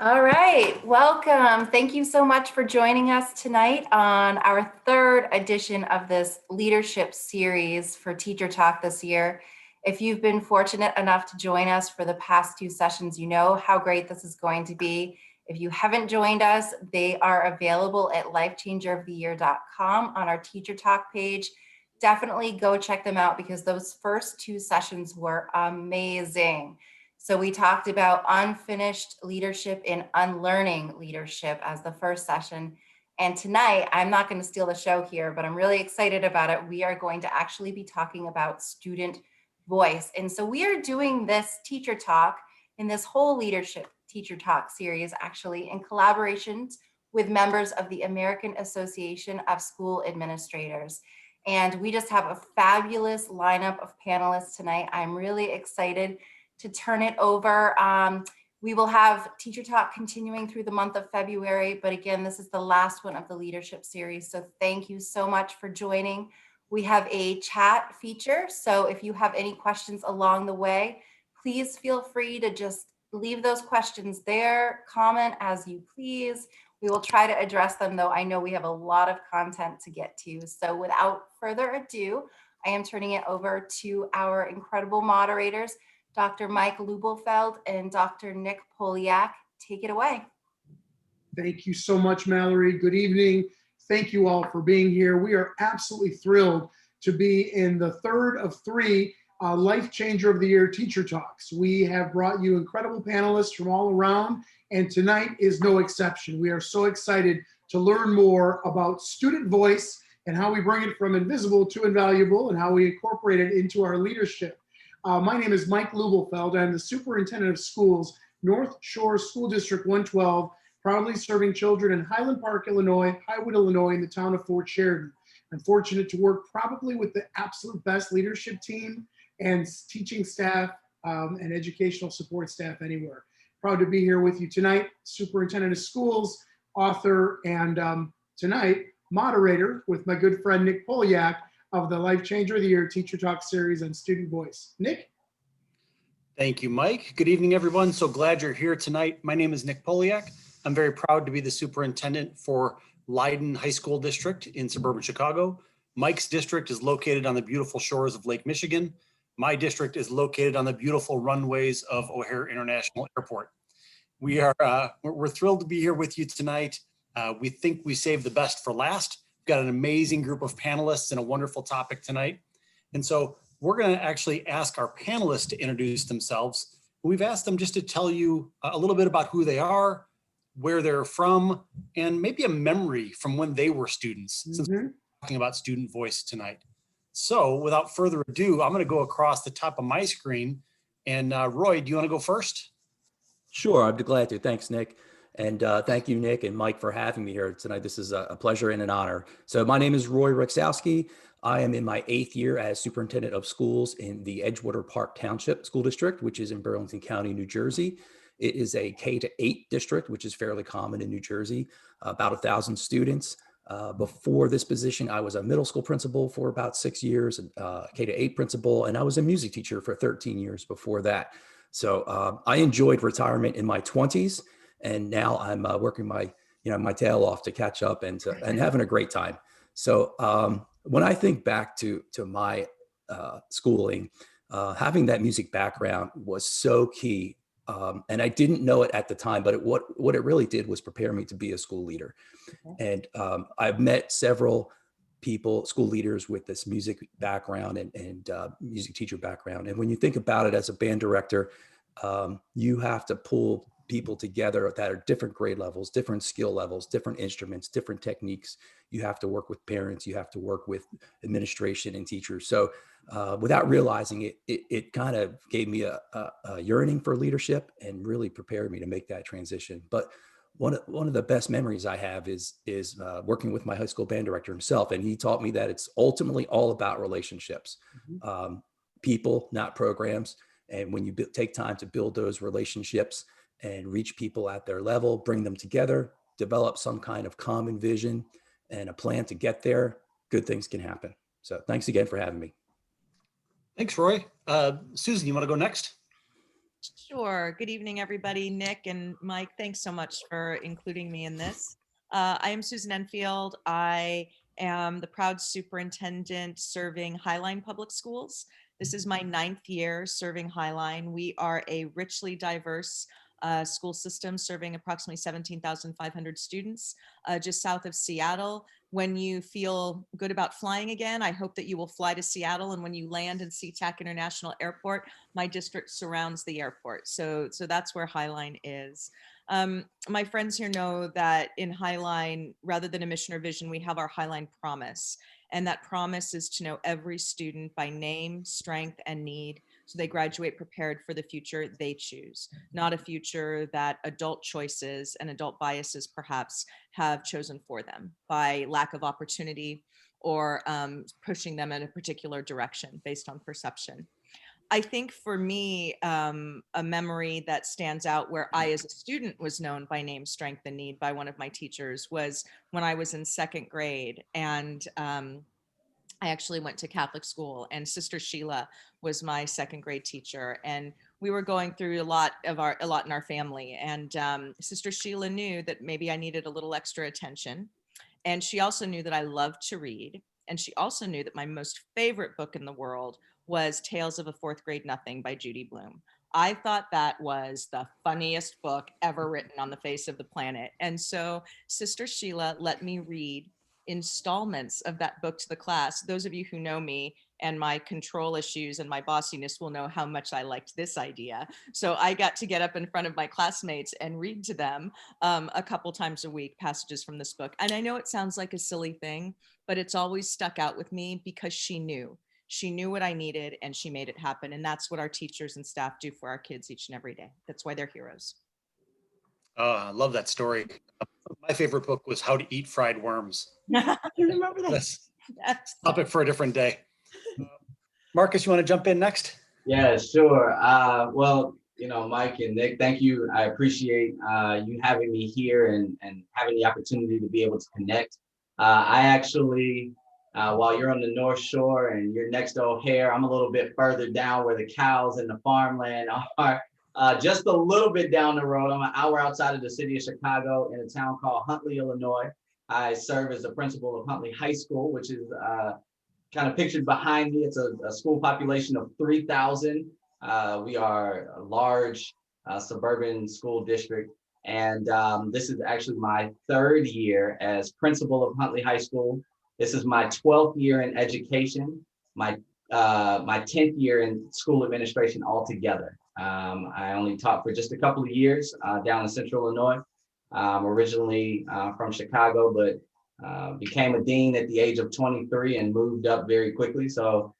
All right, welcome. Thank you so much for joining us tonight on our third edition of this leadership series for Teacher Talk this year. If you've been fortunate enough to join us for the past two sessions, you know how great this is going to be. If you haven't joined us, they are available at LifeChangeroftheYear.com on our Teacher Talk page. Definitely go check them out because those first two sessions were amazing. So we talked about unfinished leadership and unlearning leadership as the first session. And tonight, I'm not going to steal the show here, but I'm really excited about it. We are going to actually be talking about student voice. And so we are doing this teacher talk in this whole leadership teacher talk series, actually in collaborations with members of the American Association of School Administrators. And we just have a fabulous lineup of panelists tonight. I'm really excited to turn it over. We will have Teacher Talk continuing through the month of February, but again, this is the last one of the leadership series. So thank you so much for joining. We have a chat feature. So if you have any questions along the way, please feel free to just leave those questions there, comment as you please. We will try to address them, though I know we have a lot of content to get to. So without further ado, I am turning it over to our incredible moderators, Dr. Mike Lubelfeld and Dr. Nick Poliak. Take it away. Thank you so much, Mallory. Good evening. Thank you all for being here. We are absolutely thrilled to be in the third of three Life Changer of the Year Teacher Talks. We have brought you incredible panelists from all around, and tonight is no exception. We are so excited to learn more about student voice and how we bring it from invisible to invaluable and how we incorporate it into our leadership. My name is Mike Lubelfeld. I'm the Superintendent of Schools, North Shore School District 112, proudly serving children in Highland Park, Illinois, Highwood, Illinois, in the town of Fort Sheridan. I'm fortunate to work probably with the absolute best leadership team and teaching staff and educational support staff anywhere. Proud to be here with you tonight, Superintendent of Schools, author, and tonight, moderator with my good friend Nick Poliak of the Life Changer of the Year Teacher Talk series on student voice. Nick? Thank you, Mike. Good evening, everyone. So glad you're here tonight. My name is Nick Poliak. I'm very proud to be the superintendent for Leiden High School District in suburban Chicago. Mike's district is located on the beautiful shores of Lake Michigan. My district is located on the beautiful runways of O'Hare International Airport. We're thrilled to be here with you tonight. We think we saved the best for last. We've got an amazing group of panelists and a wonderful topic tonight. And so we're going to actually ask our panelists to introduce themselves. We've asked them just to tell you a little bit about who they are, where they're from, and maybe a memory from when they were students, since we're talking about student voice tonight. So without further ado, I'm going to go across the top of my screen. And Roy, do you want to go first? Sure, I'd be glad to. Thanks, Nick. And thank you, Nick and Mike, for having me here tonight. This is a pleasure and an honor. So my name is Roy Rexowski. I am in my 8th year as superintendent of schools in the Edgewater Park Township School District, which is in Burlington County, New Jersey. It is a K-8 district, which is fairly common in New Jersey, about 1,000 students. Before this position, I was a middle school principal for about 6 years, K-8 principal, and I was a music teacher for 13 years before that. So I enjoyed retirement in my 20s. And now I'm working my tail off to catch up and having a great time. So when I think back to my schooling, having that music background was so key. And I didn't know it at the time, but what it really did was prepare me to be a school leader. And I've met several people, school leaders with this music background and music teacher background. And when you think about it as a band director, you have to pull people together that are different grade levels, different skill levels, different instruments, different techniques. You have to work with parents, you have to work with administration and teachers. So without realizing it, it kind of gave me a yearning for leadership and really prepared me to make that transition. But one of the best memories I have is working with my high school band director himself. And he taught me that it's ultimately all about relationships, people, not programs. And when you take time to build those relationships and reach people at their level, bring them together, develop some kind of common vision and a plan to get there, good things can happen. So thanks again for having me. Thanks, Roy. Susan, you want to go next? Sure. Good evening, everybody. Nick and Mike, thanks so much for including me in this. I am Susan Enfield. I am the proud superintendent serving Highline Public Schools. This is my 9th year serving Highline. We are a richly diverse school system serving approximately 17,500 students just south of Seattle. When you feel good about flying again, I hope that you will fly to Seattle. And when you land in SeaTac International Airport, my district surrounds the airport. So that's where Highline is. My friends here know that in Highline, rather than a mission or vision, we have our Highline promise. And that promise is to know every student by name, strength, and need, so they graduate prepared for the future they choose, not a future that adult choices and adult biases perhaps have chosen for them by lack of opportunity or pushing them in a particular direction based on perception. I think for me, a memory that stands out where I, as a student, was known by name, strength, and need by one of my teachers was when I was in 2nd grade. And I actually went to Catholic school, and Sister Sheila was my 2nd grade teacher. And we were going through a lot in our family. And Sister Sheila knew that maybe I needed a little extra attention. And she also knew that I loved to read. And she also knew that my most favorite book in the world was Tales of a Fourth Grade Nothing by Judy Blume. I thought that was the funniest book ever written on the face of the planet. And so Sister Sheila let me read installments of that book to the class. Those of you who know me and my control issues and my bossiness will know how much I liked this idea. So I got to get up in front of my classmates and read to them a couple times a week passages from this book. And I know it sounds like a silly thing, but it's always stuck out with me because she knew. She knew what I needed and she made it happen. And that's what our teachers and staff do for our kids each and every day. That's why they're heroes. Oh, I love that story. My favorite book was How to Eat Fried Worms. You remember that? That's topic for a different day. Marcus, you want to jump in next? Yeah, sure. Well, Mike and Nick, thank you. I appreciate you having me here and having the opportunity to be able to connect. I actually, while you're on the North Shore and you're next to O'Hare, I'm a little bit further down where the cows and the farmland are. Just a little bit down the road. I'm an hour outside of the city of Chicago in a town called Huntley, Illinois. I serve as the principal of Huntley High School, which is kind of pictured behind me. It's a school population of 3,000. We are a large suburban school district. And this is actually my 3rd year as principal of Huntley High School. This is my 12th year in education, my 10th year in school administration altogether. I only taught for just a couple of years down in Central Illinois. Originally from Chicago, but became a dean at the age of 23 and moved up very quickly. So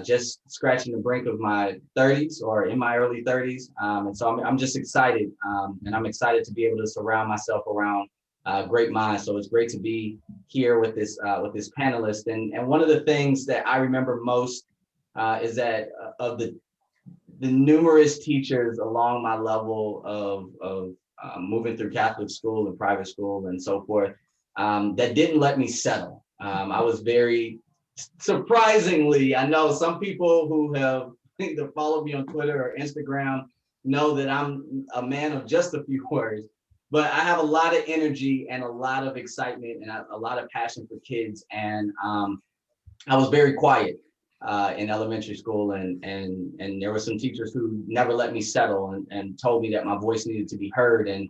just scratching the brink of my 30s or in my early 30s. And so I'm just excited, and I'm excited to be able to surround myself around great minds. So it's great to be here with this panelist. And one of the things that I remember most is that of the numerous teachers along my level of moving through Catholic school and private school and so forth, that didn't let me settle. I was very surprisingly, I know some people who have either followed me on Twitter or Instagram know that I'm a man of just a few words, but I have a lot of energy and a lot of excitement and a lot of passion for kids. And I was very quiet in elementary school, and there were some teachers who never let me settle and told me that my voice needed to be heard. And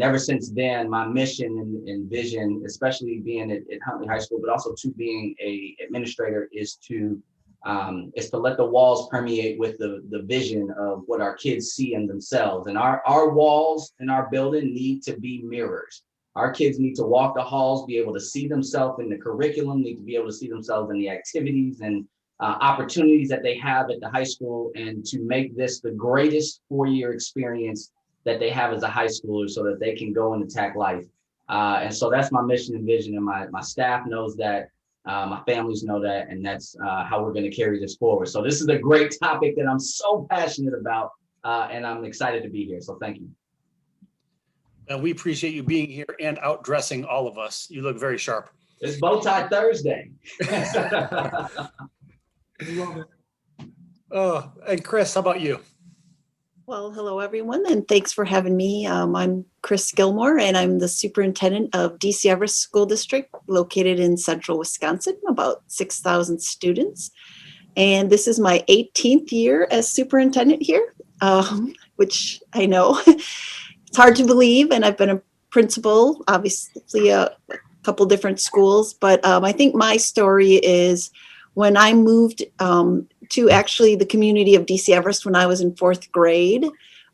ever since then, my mission and vision, especially being at Huntley High School, but also to being a administrator, is to let the walls permeate with the vision of what our kids see in themselves. And our walls in our building need to be mirrors. Our kids need to walk the halls, be able to see themselves in the curriculum, need to be able to see themselves in the activities and opportunities that they have at the high school, and to make this the greatest 4-year experience that they have as a high schooler so that they can go and attack life. And so that's my mission and vision, and my staff knows that, my families know that, and that's how we're going to carry this forward. So this is a great topic that I'm so passionate about, and I'm excited to be here. So thank you. And we appreciate you being here and outdressing all of us. You look very sharp. It's bow tie Thursday. I love it. Oh, and Chris, how about you? Well, hello, everyone, and thanks for having me. I'm Chris Gilmore, and I'm the superintendent of DC Everest School District, located in central Wisconsin, about 6,000 students. And this is my 18th year as superintendent here, which I know it's hard to believe. And I've been a principal, obviously, a couple different schools. But I think my story is when I moved to actually the community of DC Everest when I was in fourth grade.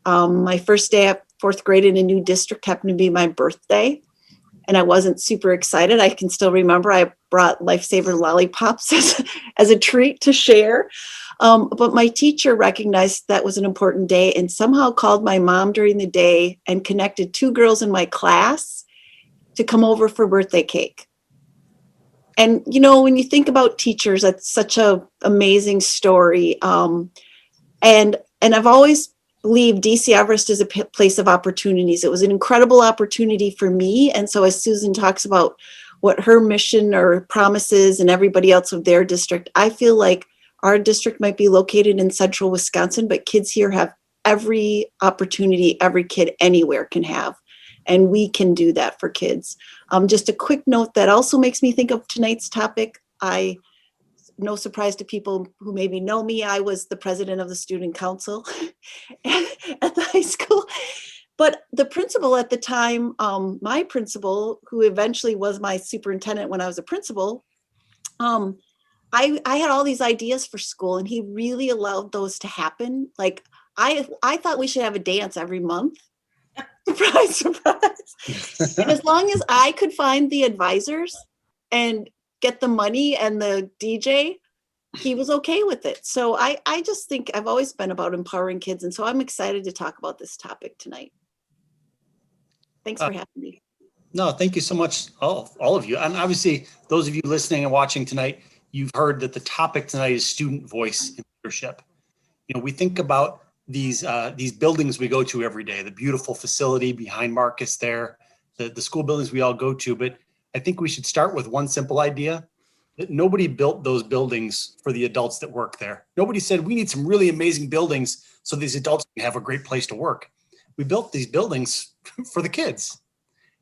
My first day at fourth grade in a new district happened to be my birthday. And I wasn't super excited. I can still remember I brought Lifesaver lollipops as a treat to share. But my teacher recognized that was an important day and somehow called my mom during the day and connected two girls in my class to come over for birthday cake. And, you know, when you think about teachers, that's such a amazing story. And I've always believed DC Everest is a place of opportunities. It was an incredible opportunity for me. And so as Susan talks about what her mission or promises and everybody else of their district, I feel like our district might be located in central Wisconsin, but kids here have every opportunity every kid anywhere can have. And we can do that for kids. Just a quick note that also makes me think of tonight's topic. No surprise to people who maybe know me, I was the president of the student council at the high school. But the principal at the time, my principal, who eventually was my superintendent when I was a principal, I had all these ideas for school and he really allowed those to happen. Like I thought we should have a dance every month. Surprise, surprise. And as long as I could find the advisors and get the money and the DJ, he was okay with it. So I just think I've always been about empowering kids. And so I'm excited to talk about this topic tonight. Thanks for having me. No, thank you so much, all of you. And obviously, those of you listening and watching tonight, you've heard that the topic tonight is student voice in leadership. You know, we think about these buildings we go to every day, the beautiful facility behind Marcus there, the school buildings we all go to. But I think we should start with one simple idea, that nobody built those buildings for the adults that work there. Nobody said, we need some really amazing buildings so these adults can have a great place to work. We built these buildings for the kids.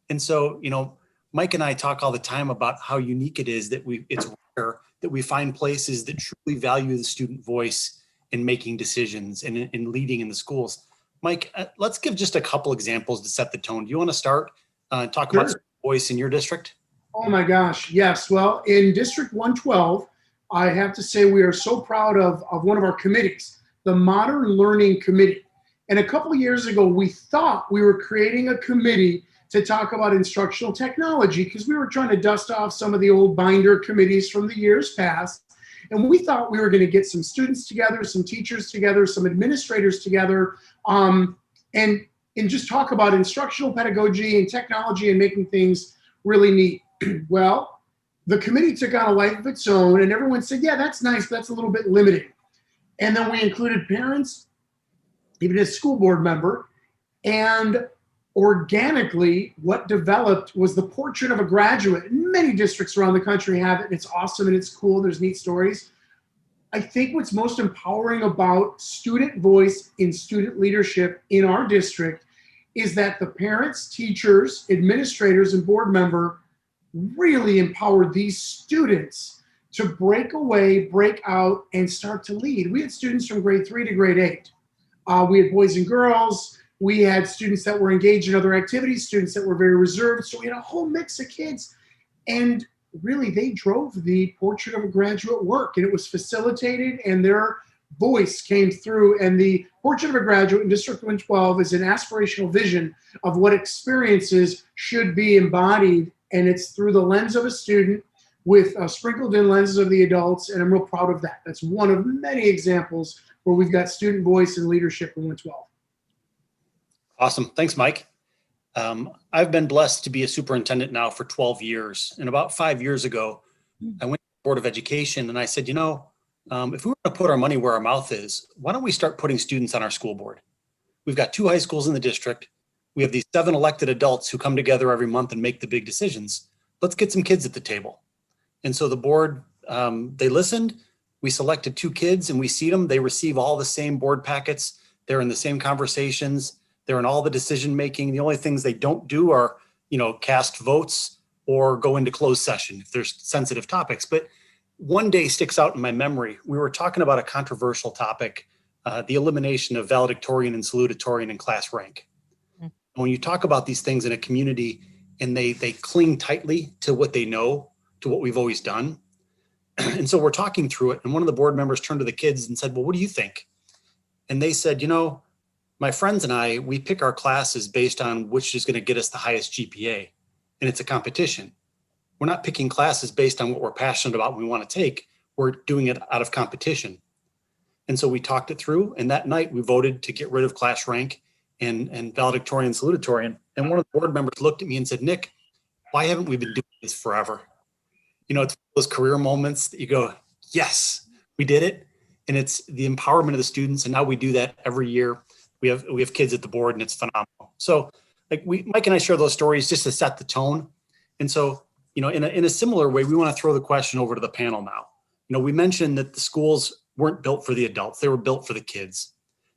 And so, you know, Mike and I talk all the time about how unique it is that it's rare that we find places that truly value the student voice in making decisions and in leading in the schools. Mike, let's give just a couple examples to set the tone. Do you want to start talk about voice in your district? Oh my gosh, yes. Well, in District 112, I have to say we are so proud of one of our committees, the Modern Learning Committee. And a couple of years ago, we thought we were creating a committee to talk about instructional technology because we were trying to dust off some of the old binder committees from the years past. And we thought we were going to get some students together, some teachers together, some administrators together, and just talk about instructional pedagogy and technology and making things really neat. Well, the committee took on a life of its own, and everyone said, yeah, that's nice, but that's a little bit limiting. And then we included parents, even a school board member, and organically, what developed was the portrait of a graduate. Many districts around the country have it, and it's awesome and it's cool. There's neat stories. I think what's most empowering about student voice in student leadership in our district is that the parents, teachers, administrators, and board member really empowered these students to break away, break out, and start to lead. We had students from grade 3 to grade 8. We had boys and girls. We had students that were engaged in other activities, students that were very reserved. So we had a whole mix of kids. And really, they drove the portrait of a graduate work. And it was facilitated, and their voice came through. And the portrait of a graduate in District 112 is an aspirational vision of what experiences should be embodied. And it's through the lens of a student with sprinkled in lenses of the adults. And I'm real proud of that. That's one of many examples where we've got student voice and leadership in 112. Awesome. Thanks, Mike. I've been blessed to be a superintendent now for 12 years. And about 5 years ago, I went to the Board of Education and I said, you know, if we were to put our money where our mouth is, why don't we start putting students on our school board? We've got 2 high schools in the district. We have these 7 elected adults who come together every month and make the big decisions. Let's get some kids at the table. And so the board, they listened. We selected 2 kids and we seat them. They receive all the same board packets They're in the same conversations. They're in all the decision making. The only things they don't do are, cast votes or go into closed session if there's sensitive topics. But one day sticks out in my memory. We were talking about a controversial topic, the elimination of valedictorian and salutatorian in class rank. Mm. When you talk about these things in a community and they cling tightly to what they know, to what we've always done. And so we're talking through it. And one of the board members turned to the kids and said, well, what do you think? And they said, my friends and I, we pick our classes based on which is going to get us the highest GPA. And it's a competition. We're not picking classes based on what we're passionate about and we want to take. We're doing it out of competition. And so we talked it through. And that night we voted to get rid of class rank and valedictorian, salutatorian. And one of the board members looked at me and said, Nick, why haven't we been doing this forever? It's those career moments that you go, yes, we did it. And it's the empowerment of the students. And now we do that every year. We have kids at the board and it's phenomenal. So Mike and I share those stories just to set the tone. And so, in a similar way, we want to throw the question over to the panel now. We mentioned that the schools weren't built for the adults. They were built for the kids.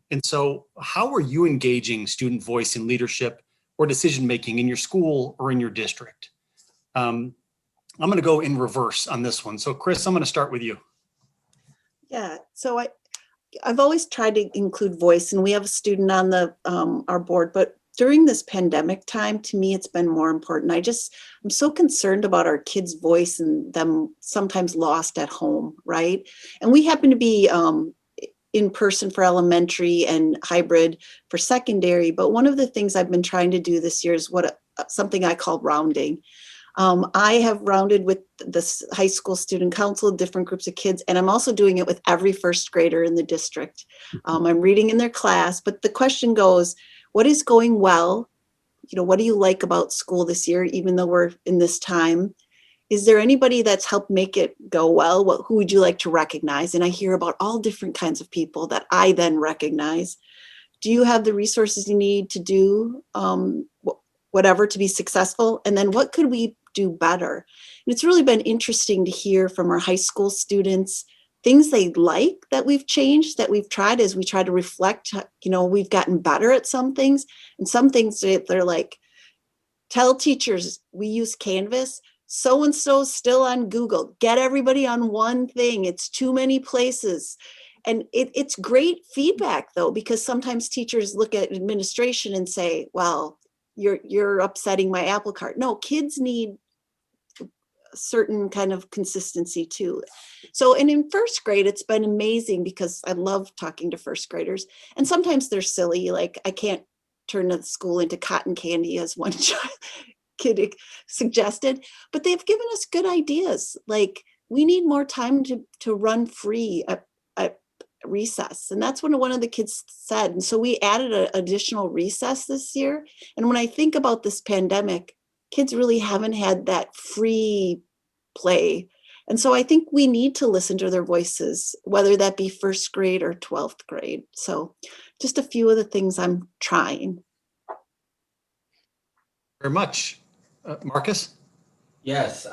And so how are you engaging student voice in leadership or decision-making in your school or in your district? I'm going to go in reverse on this one. So Chris, I'm going to start with you. Yeah, so I've always tried to include voice, and we have a student on the our board, but during this pandemic time, to me, it's been more important. I'm so concerned about our kids' voice and them sometimes lost at home, right? And we happen to be in person for elementary and hybrid for secondary, but one of the things I've been trying to do this year is something I call rounding. I have rounded with the high school student council, different groups of kids, and I'm also doing it with every first grader in the district. I'm reading in their class, but the question goes, what is going well? What do you like about school this year, even though we're in this time? Is there anybody that's helped make it go well? Who would you like to recognize? And I hear about all different kinds of people that I then recognize. Do you have the resources you need to do whatever to be successful? And then what could we do better? And it's really been interesting to hear from our high school students, things they like that we've changed, that we've tried as we try to reflect, we've gotten better at some things, and some things they're like, tell teachers we use Canvas, so-and-so's still on Google, get everybody on one thing, it's too many places. And it's great feedback though, because sometimes teachers look at administration and say, well, you're upsetting my apple cart. No, kids need a certain kind of consistency too. So, and in first grade, it's been amazing because I love talking to first graders. And sometimes they're silly, like I can't turn the school into cotton candy, as one kid suggested, but they've given us good ideas. Like we need more time to run free at recess. And that's what one of the kids said. And so we added an additional recess this year. And when I think about this pandemic, kids really haven't had that free play. And so I think we need to listen to their voices, whether that be first grade or 12th grade. So just a few of the things I'm trying. Very much. Marcus? Yes.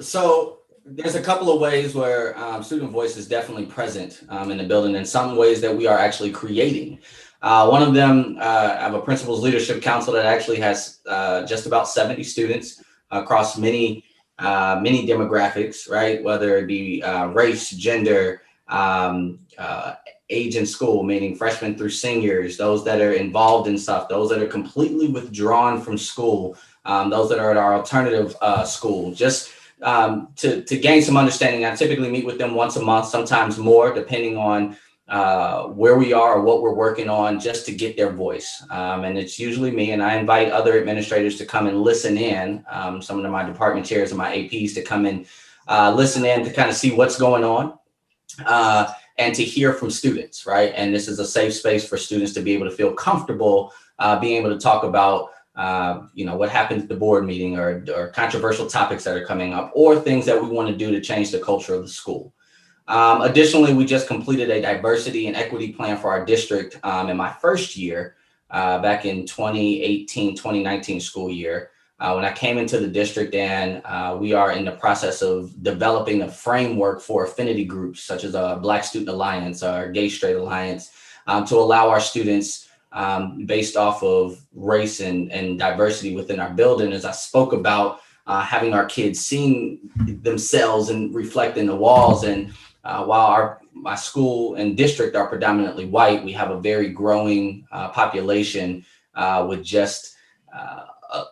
So there's a couple of ways where student voice is definitely present in the building, and some ways that we are actually creating. One of them, I have a principal's leadership council that actually has just about 70 students across many demographics, right? Whether it be race, gender, age in school, meaning freshmen through seniors, those that are involved in stuff, those that are completely withdrawn from school, those that are at our alternative school, just to gain some understanding. I typically meet with them once a month, sometimes more, depending on where we are or what we're working on, just to get their voice. And it's usually me, and I invite other administrators to come and listen in, some of my department chairs and my APs to come and listen in to kind of see what's going on and to hear from students, right? And this is a safe space for students to be able to feel comfortable being able to talk about what happened at the board meeting or controversial topics that are coming up or things that we want to do to change the culture of the school. Additionally, we just completed a diversity and equity plan for our district in my first year back in 2018-2019 school year when I came into the district, and we are in the process of developing a framework for affinity groups such as a Black Student Alliance or Gay Straight Alliance to allow our students, based off of race and diversity within our building. As I spoke about, having our kids seeing themselves and reflect in the walls. And while my school and district are predominantly white, we have a very growing population with just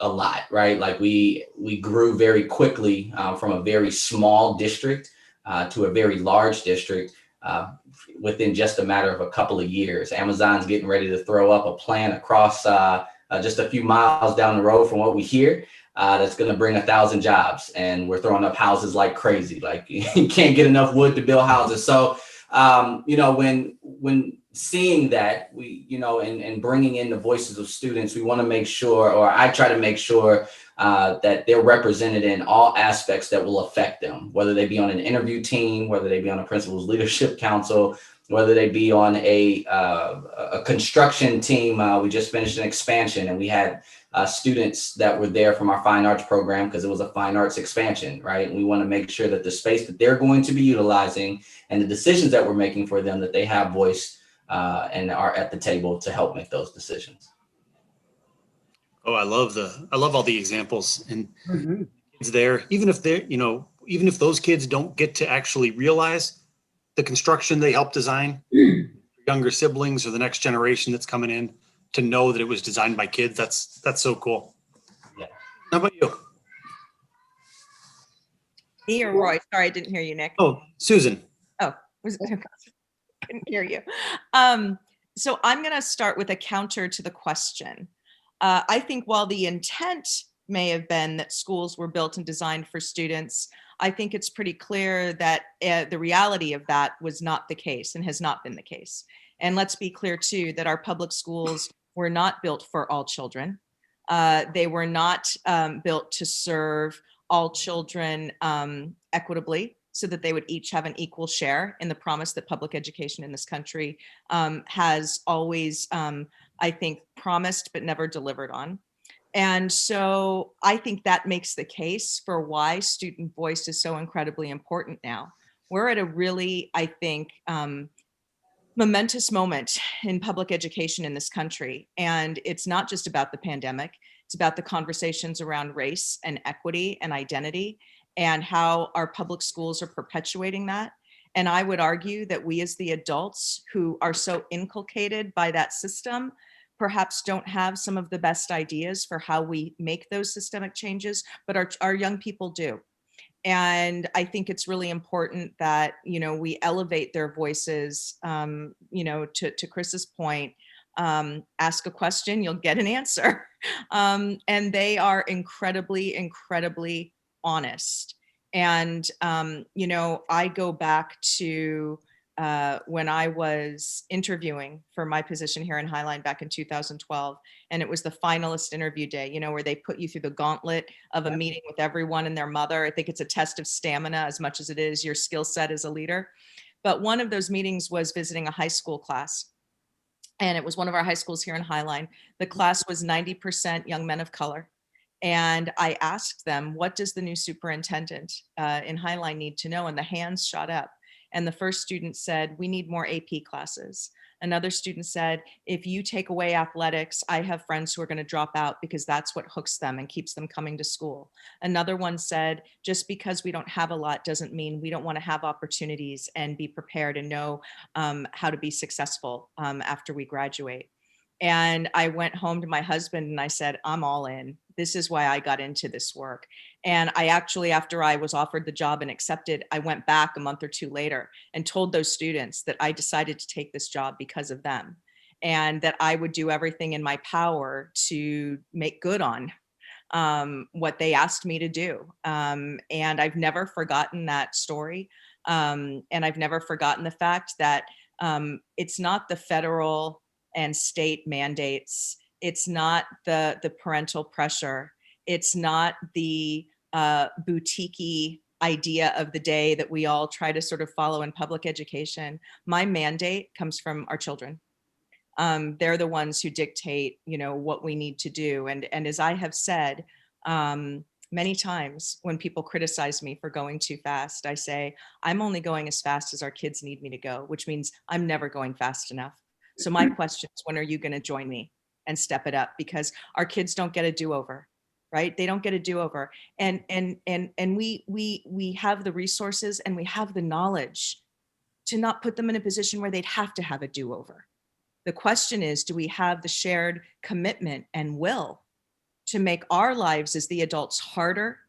a lot, right? Like we grew very quickly from a very small district to a very large district within just a matter of a couple of years. Amazon's getting ready to throw up a plan across just a few miles down the road from what we hear. That's going to bring 1,000 jobs, and we're throwing up houses like crazy. Like you can't get enough wood to build houses. So, when seeing that, and bringing in the voices of students, we want to make sure, or I try to make sure that they're represented in all aspects that will affect them, whether they be on an interview team, whether they be on a principal's leadership council, whether they be on a construction team. We just finished an expansion, and we had students that were there from our fine arts program because it was a fine arts expansion, right? And we want to make sure that the space that they're going to be utilizing and the decisions that we're making for them, that they have voice and are at the table to help make those decisions. Oh, I love all the examples, and it's there, even if even if those kids don't get to actually realize the construction they helped design, younger siblings or the next generation that's coming in, to know that it was designed by kids. That's so cool. Yeah. How about you? Me or Roy? Sorry, I didn't hear you, Nick. Oh, Susan. Oh, couldn't hear you. So I'm going to start with a counter to the question. I think while the intent may have been that schools were built and designed for students, I think it's pretty clear that the reality of that was not the case and has not been the case. And let's be clear too, that our public schools were not built for all children. They were not built to serve all children equitably, so that they would each have an equal share in the promise that public education in this country has always, I think, promised but never delivered on. And so I think that makes the case for why student voice is so incredibly important now. We're at a really, I think, momentous moment in public education in this country. And it's not just about the pandemic, it's about the conversations around race and equity and identity and how our public schools are perpetuating that. And I would argue that we as the adults who are so inculcated by that system perhaps don't have some of the best ideas for how we make those systemic changes, but our young people do. And I think it's really important that, we elevate their voices, to Chris's point, ask a question, you'll get an answer. And they are incredibly, incredibly honest. And, I go back to when I was interviewing for my position here in Highline back in 2012, and it was the finalist interview day, where they put you through the gauntlet of a meeting with everyone and their mother. I think it's a test of stamina as much as it is your skill set as a leader. But one of those meetings was visiting a high school class. And it was one of our high schools here in Highline. The class was 90% young men of color. And I asked them, what does the new superintendent in Highline need to know? And the hands shot up. And the first student said, we need more AP classes. Another student said, if you take away athletics, I have friends who are going to drop out because that's what hooks them and keeps them coming to school. Another one said, just because we don't have a lot doesn't mean we don't want to have opportunities and be prepared and know how to be successful after we graduate. And I went home to my husband and I said, I'm all in. This is why I got into this work. And I actually, after I was offered the job and accepted, I went back a month or two later and told those students that I decided to take this job because of them, and that I would do everything in my power to make good on what they asked me to do. And I've never forgotten that story. And I've never forgotten the fact that it's not the federal and state mandates. It's not the parental pressure. It's not the boutique-y idea of the day that we all try to sort of follow in public education. My mandate comes from our children. They're the ones who dictate, what we need to do. And as I have said many times when people criticize me for going too fast, I say, I'm only going as fast as our kids need me to go, which means I'm never going fast enough. So my question is, when are you going to join me and step it up? Because our kids don't get a do-over, right? They don't get a do-over. And we have the resources and we have the knowledge to not put them in a position where they'd have to have a do-over. The question is, do we have the shared commitment and will to make our lives as the adults harder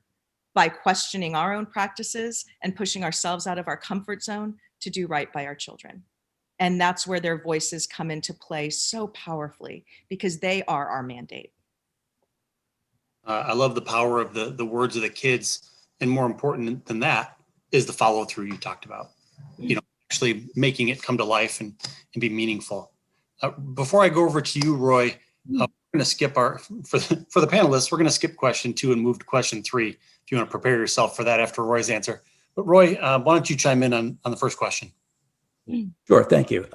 by questioning our own practices and pushing ourselves out of our comfort zone to do right by our children? And that's where their voices come into play so powerfully, because they are our mandate. I love the power of the words of the kids, and more important than that is the follow through you talked about. Actually making it come to life and be meaningful. Before I go over to you, Roy, we're going to skip for the panelists. We're going to skip question 2 and move to question 3. If you want to prepare yourself for that after Roy's answer. But Roy, why don't you chime in on the first question? Sure, thank you.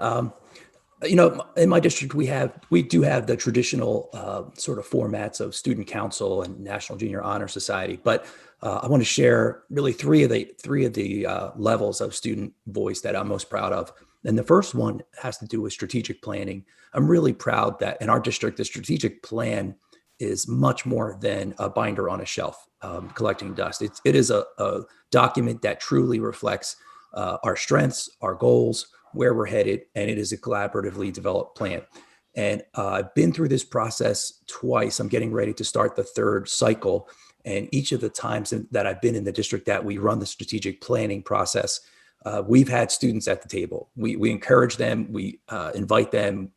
In my district, we do have the traditional sort of formats of student council and National Junior Honor Society, but I want to share really three of the levels of student voice that I'm most proud of. And the first one has to do with strategic planning. I'm really proud that in our district, the strategic plan is much more than a binder on a shelf collecting dust. It is a document that truly reflects our strengths, our goals, where we're headed, and it is a collaboratively developed plan. And I've been through this process twice. I'm getting ready to start the third cycle. And each of the times that I've been in the district that we run the strategic planning process, we've had students at the table. We encourage them, we invite them,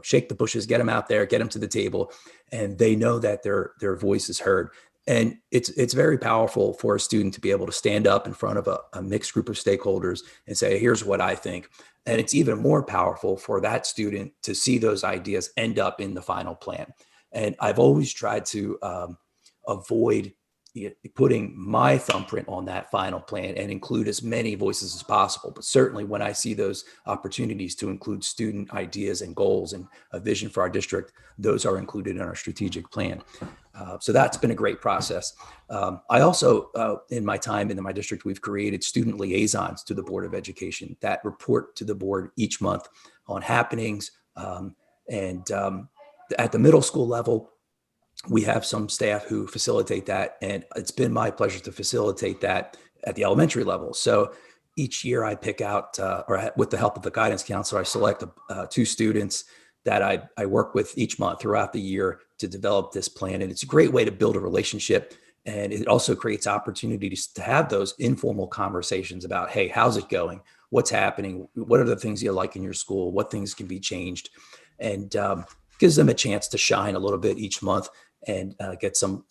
shake the bushes, get them out there, get them to the table, and they know that their voice is heard. And it's very powerful for a student to be able to stand up in front of a mixed group of stakeholders and say, here's what I think. And it's even more powerful for that student to see those ideas end up in the final plan. And I've always tried to avoid putting my thumbprint on that final plan and include as many voices as possible. But certainly when I see those opportunities to include student ideas and goals and a vision for our district, those are included in our strategic plan. So that's been a great process. I also, in my time in my district, we've created student liaisons to the Board of Education that report to the board each month on happenings. And at the middle school level, we have some staff who facilitate that, and it's been my pleasure to facilitate that at the elementary level. So each year I pick out, or with the help of the guidance counselor, I select 2 students that I work with each month throughout the year to develop this plan. And it's a great way to build a relationship. And it also creates opportunities to have those informal conversations about, hey, how's it going? What's happening? What are the things you like in your school? What things can be changed? And gives them a chance to shine a little bit each month and get some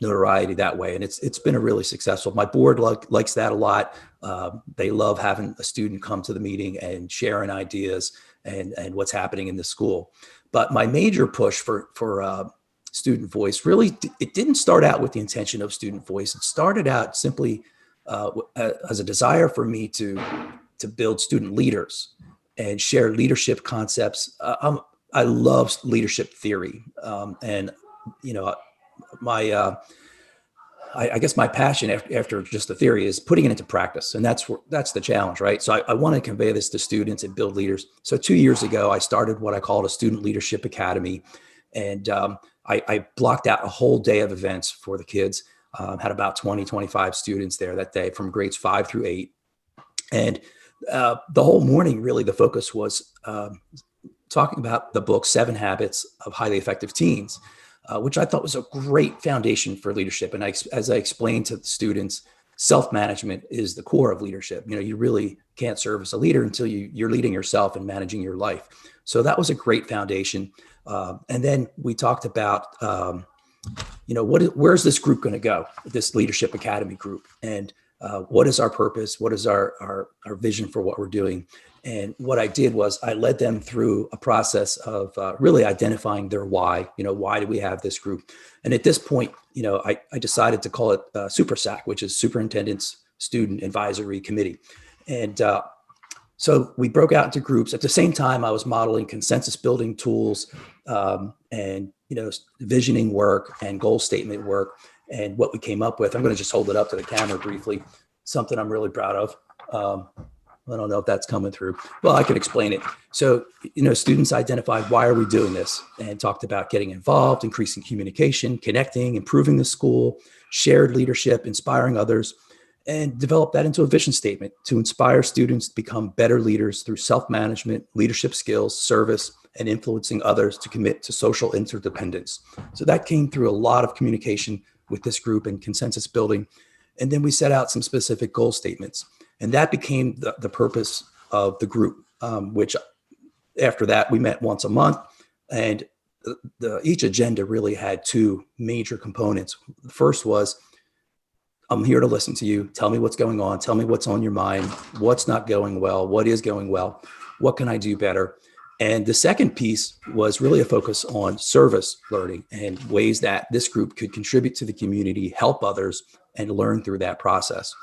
notoriety that way. And it's been a really successful. My board likes that a lot. They love having a student come to the meeting and sharing ideas and what's happening in the school. But my major push for student voice, really, it didn't start out with the intention of student voice. It started out simply as a desire for me to build student leaders and share leadership concepts. I love leadership theory, and I guess my passion after just the theory is putting it into practice. And that's the challenge, right? So I want to convey this to students and build leaders. So 2 years ago, I started what I called a Student Leadership Academy. And I blocked out a whole day of events for the kids, had about 25 students there that day from grades 5 through 8. And the whole morning, really, the focus was talking about the book, 7 Habits of Highly Effective Teens, which I thought was a great foundation for leadership. And as I explained to the students, self-management is the core of leadership. You really can't serve as a leader until you're leading yourself and managing your life. So that was a great foundation. And then we talked about, where's this group going to go, this Leadership Academy group? And what is our purpose? What is our vision for what we're doing? And what I did was I led them through a process of really identifying their why. Why do we have this group? And at this point, I decided to call it Super SAC, which is Superintendent's Student Advisory Committee. And so we broke out into groups. At the same time, I was modeling consensus building tools and visioning work and goal statement work. And what we came up with, I'm going to just hold it up to the camera briefly, something I'm really proud of. I don't know if that's coming through. Well, I can explain it. So, students identified why are we doing this and talked about getting involved, increasing communication, connecting, improving the school, shared leadership, inspiring others, and develop that into a vision statement to inspire students to become better leaders through self-management, leadership skills, service, and influencing others to commit to social interdependence. So that came through a lot of communication with this group and consensus building. And then we set out some specific goal statements. And that became the purpose of the group, which after that we met once a month. And each agenda really had two major components. The first was, I'm here to listen to you. Tell me what's going on. Tell me what's on your mind. What's not going well? What is going well? What can I do better? And the second piece was really a focus on service learning and ways that this group could contribute to the community, help others, and learn through that process.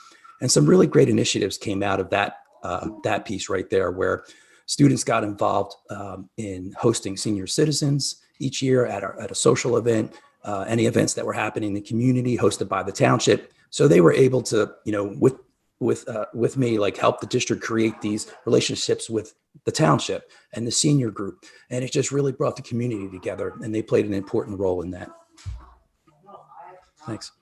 And some really great initiatives came out of that piece right there, where students got involved in hosting senior citizens each year at a social event, any events that were happening in the community hosted by the township. So they were able to, with me, like help the district create these relationships with the township and the senior group. And it just really brought the community together, and they played an important role in that. Thanks.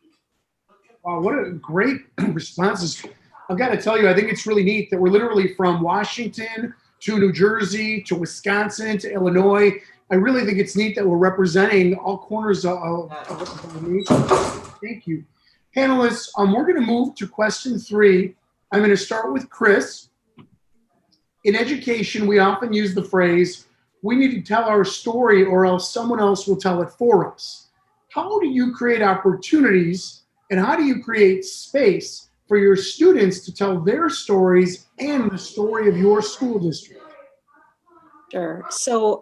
Wow, what a great responses. I've got to tell you, I think it's really neat that we're literally from Washington to New Jersey to Wisconsin to Illinois. I really think it's neat that we're representing all corners of the nation. Thank you. Panelists, we're going to move to question 3. I'm going to start with Chris. In education, we often use the phrase, we need to tell our story or else someone else will tell it for us. How do you create opportunities and how do you create space for your students to tell their stories and the story of your school district? Sure. So,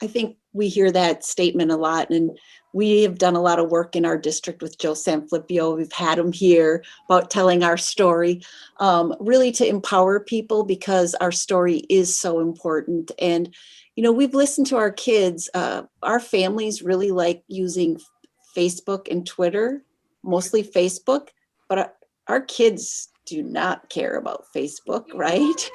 I think we hear that statement a lot, and we have done a lot of work in our district with Joe Sanfilippo. We've had him here about telling our story, really to empower people, because our story is so important. And, we've listened to our kids. Our families really like using Facebook and Twitter, mostly Facebook, but our kids do not care about Facebook, right?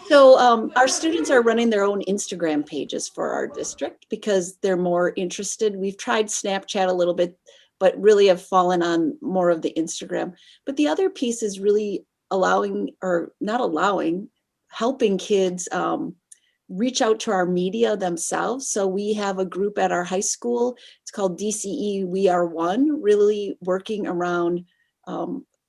So our students are running their own Instagram pages for our district because they're more interested. We've tried Snapchat a little bit, but really have fallen on more of the Instagram. But the other piece is really helping kids reach out to our media themselves. So we have a group at our high school. It's called DCE We Are One, really working around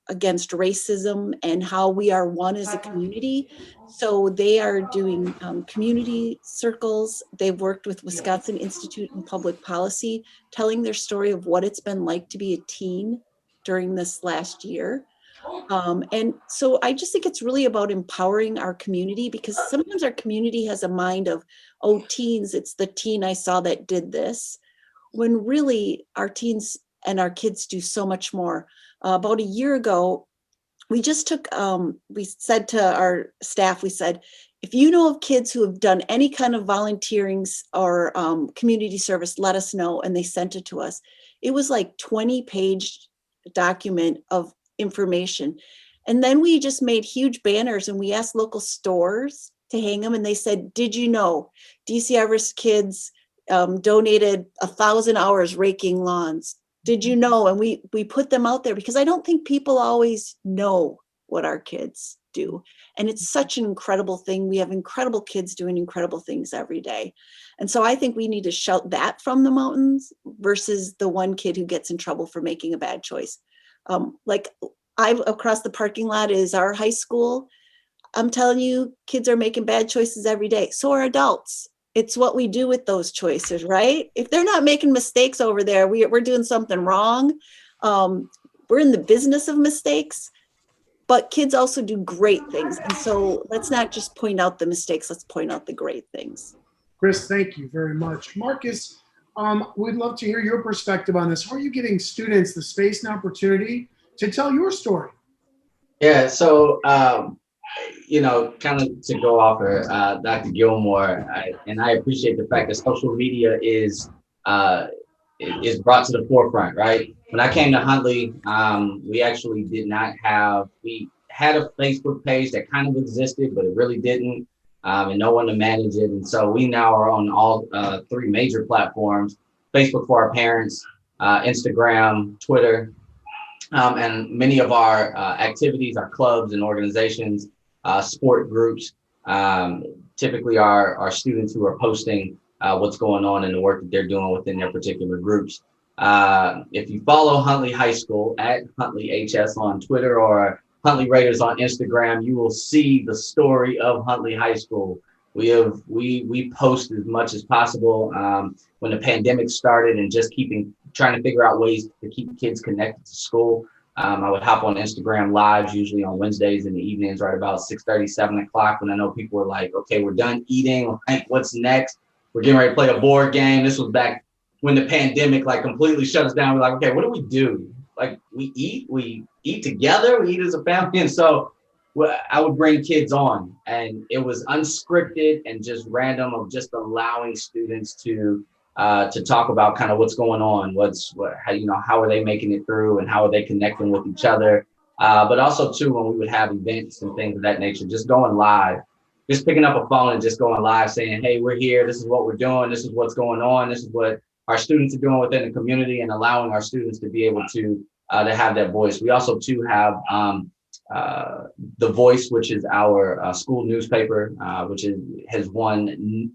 against racism and how we are one as a community. So they are doing community circles. They've worked with Wisconsin Institute in Public Policy, telling their story of what it's been like to be a teen during this last year. And so I just think it's really about empowering our community, because sometimes our community has a mind of, oh, teens, it's the teen I saw that did this, when really our teens and our kids do so much more. About a year ago, we just took, we said to our staff, we said, if you know of kids who have done any kind of volunteering or community service, let us know. And they sent it to us. It was like 20-page document of information. And then we just made huge banners and we asked local stores to hang them. And they said, did you know DC Everest kids donated 1,000 hours raking lawns? Did you know? And we put them out there because I don't think people always know what our kids do. And it's such an incredible thing. We have incredible kids doing incredible things every day. And so I think we need to shout that from the mountains versus the one kid who gets in trouble for making a bad choice. Like across the parking lot is our high school. I'm telling you, kids are making bad choices every day. So are adults. It's what we do with those choices, right? If they're not making mistakes over there, we're doing something wrong. We're in the business of mistakes, but kids also do great things. And so let's not just point out the mistakes, let's point out the great things. Chris, thank you very much. Marcus, we'd love to hear your perspective on this. How are you giving students the space and opportunity to tell your story? Yeah, so kind of to go off of Dr. Gilmore, and I appreciate the fact that social media is brought to the forefront, right? When I came to Huntley, we actually did not have, we had a Facebook page that kind of existed, but it really didn't, and no one to manage it. And so we now are on all 3 major platforms: Facebook for our parents, Instagram, Twitter, and many of our activities, our clubs and organizations, sport groups, typically our students who are posting what's going on in the work that they're doing within their particular groups. If you follow Huntley High School at Huntley HS on Twitter or Huntley Raiders on Instagram, you will see the story of Huntley High School. We post as much as possible. When the pandemic started and just trying to figure out ways to keep kids connected to school, I would hop on Instagram lives, usually on Wednesdays in the evenings, right about 6:30, 7 o'clock, when I know people were like, okay, we're done eating. Like, what's next? We're getting ready to play a board game. This was back when the pandemic like completely shut us down. We're like, okay, what do we do? Like, we eat together, we eat as a family. And so I would bring kids on, and it was unscripted and just random, of just allowing students to talk about kind of what's going on, how are they making it through, and how are they connecting with each other. But also too, when we would have events and things of that nature, just going live, just picking up a phone and just going live saying, hey, we're here. This is what we're doing. This is what's going on. This is what our students are doing within the community, and allowing our students to be able to have that voice. We also too have The Voice, which is our school newspaper, which has won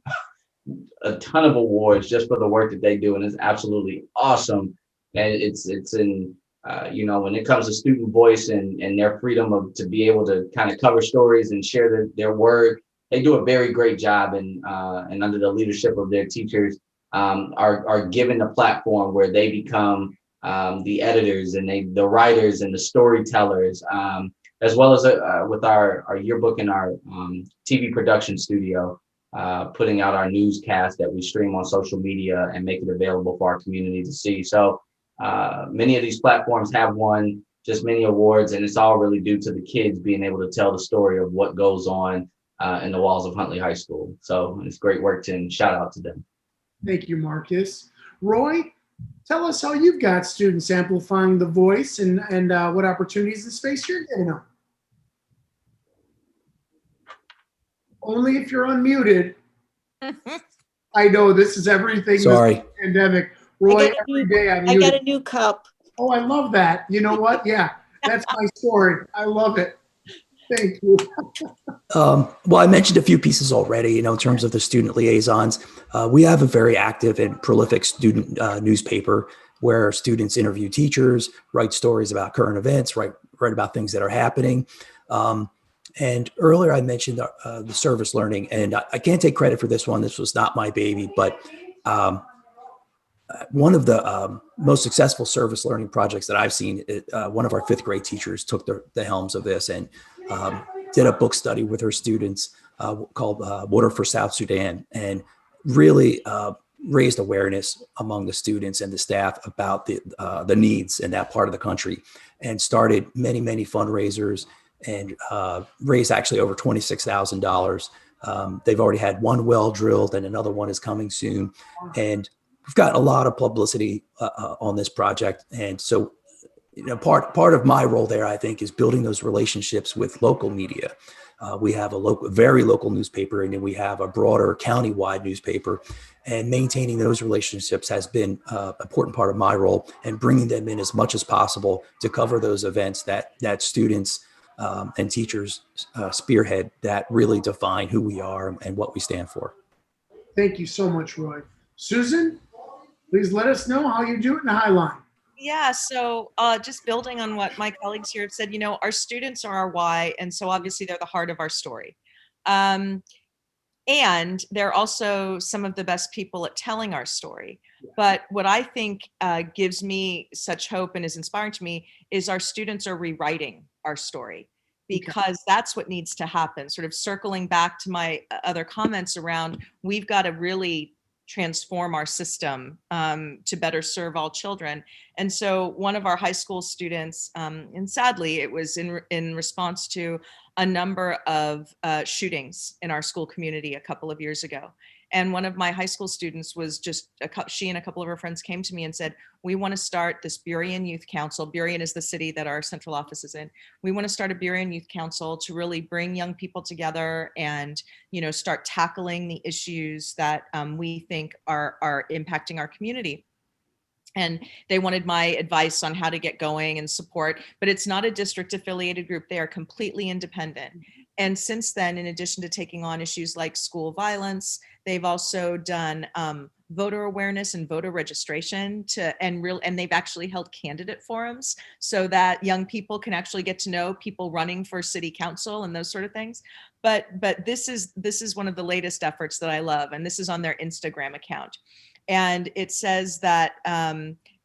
a ton of awards just for the work that they do, and it's absolutely awesome. And it's in when it comes to student voice and their freedom to be able to kind of cover stories and share their work, they do a very great job, and under the leadership of their teachers, are given a platform where they become the editors and the writers and the storytellers, as well as with our yearbook and our TV production studio, putting out our newscast that we stream on social media and make it available for our community to see. So many of these platforms have won just many awards, and it's all really due to the kids being able to tell the story of what goes on in the walls of Huntley High School. So it's great work, and shout out to them. Thank you, Marcus. Roy, tell us how you've got students amplifying the voice, and what opportunities and space you're getting them. Only if you're unmuted. I know this is everything. Sorry. Pandemic. Roy, every day I got a new cup. Oh, I love that. You know what? Yeah, that's my story. I love it. Thank you. Well, I mentioned a few pieces already, in terms of the student liaisons. We have a very active and prolific student newspaper where students interview teachers, write stories about current events, write about things that are happening. And earlier I mentioned the service learning, and I can't take credit for this one. This was not my baby, but one of the most successful service learning projects that I've seen, one of our 5th grade teachers took the helms of this and did a book study with her students called Water for South Sudan, and really raised awareness among the students and the staff about the needs in that part of the country, and started many fundraisers, and raised actually over $26,000. They've already had one well drilled, and another one is coming soon. And we've got a lot of publicity on this project. And so, part of my role there, I think, is building those relationships with local media. We have a very local newspaper, and then we have a broader county-wide newspaper, and maintaining those relationships has been an important part of my role, and bringing them in as much as possible to cover those events that students and teachers spearhead, that really define who we are and what we stand for. Thank you so much, Roy. Susan, please let us know how you do it in Highline. Yeah, so just building on what my colleagues here have said, our students are our why, and so obviously they're the heart of our story. And they're also some of the best people at telling our story. But what I think gives me such hope and is inspiring to me is our students are rewriting our story, because that's what needs to happen. Sort of circling back to my other comments around, we've got to really transform our system to better serve all children. And so one of our high school students, and sadly, it was in response to a number of shootings in our school community a couple of years ago. And one of my high school students was she and a couple of her friends came to me and said, we want to start this Burien Youth Council. Burien is the city that our central office is in. We want to start a Burien Youth Council to really bring young people together and, start tackling the issues that we think are impacting our community. And they wanted my advice on how to get going and support, but it's not a district affiliated group. They are completely independent. And since then, in addition to taking on issues like school violence, they've also done voter awareness and voter registration and they've actually held candidate forums so that young people can actually get to know people running for city council and those sort of things. But this is one of the latest efforts that I love, and this is on their Instagram account. And it says that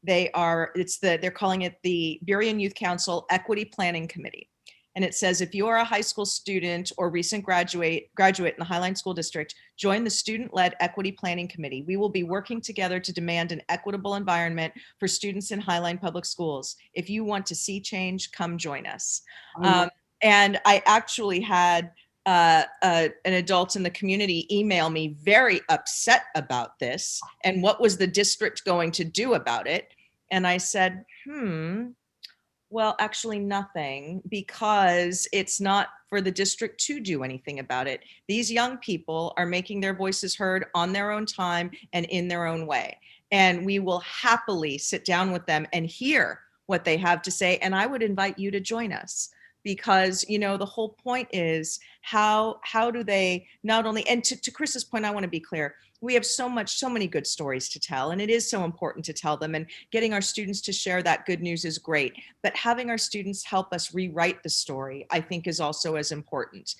they're calling it the Burien Youth Council Equity Planning Committee. And it says, if you are a high school student or recent graduate in the Highline School District, join the student-led Equity Planning Committee. We will be working together to demand an equitable environment for students in Highline Public Schools. If you want to see change, come join us. And I actually had an adult in the community email me very upset about this and what was the district going to do about it. And I said, well, actually nothing, because it's not for the district to do anything about it. These young people are making their voices heard on their own time and in their own way. And we will happily sit down with them and hear what they have to say. And I would invite you to join us, because, the whole point is how do they not only, and to Chris's point, I want to be clear, we have so many good stories to tell, and it is so important to tell them, and getting our students to share that good news is great, but having our students help us rewrite the story, I think, is also as important,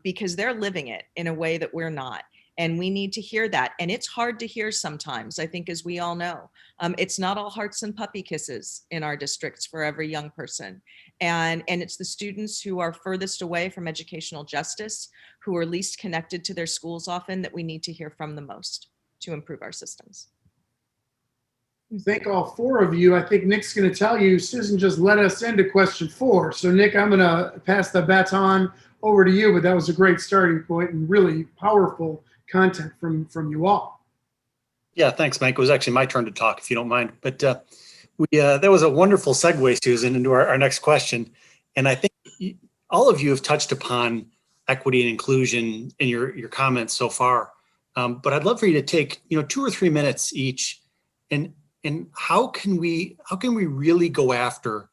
because they're living it in a way that we're not. And we need to hear that. And it's hard to hear sometimes, I think, as we all know. It's not all hearts and puppy kisses in our districts for every young person. And it's the students who are furthest away from educational justice, who are least connected to their schools often, that we need to hear from the most to improve our systems. Thank all four of you. I think Nick's going to tell you, Susan just led us into question 4. So Nick, I'm going to pass the baton over to you, but that was a great starting point and really powerful content from you all. Yeah, thanks, Mike. It was actually my turn to talk, if you don't mind. But that was a wonderful segue, Susan, into our next question. And I think all of you have touched upon equity and inclusion in your comments so far. But I'd love for you to take 2 or 3 minutes each, and how can we really go after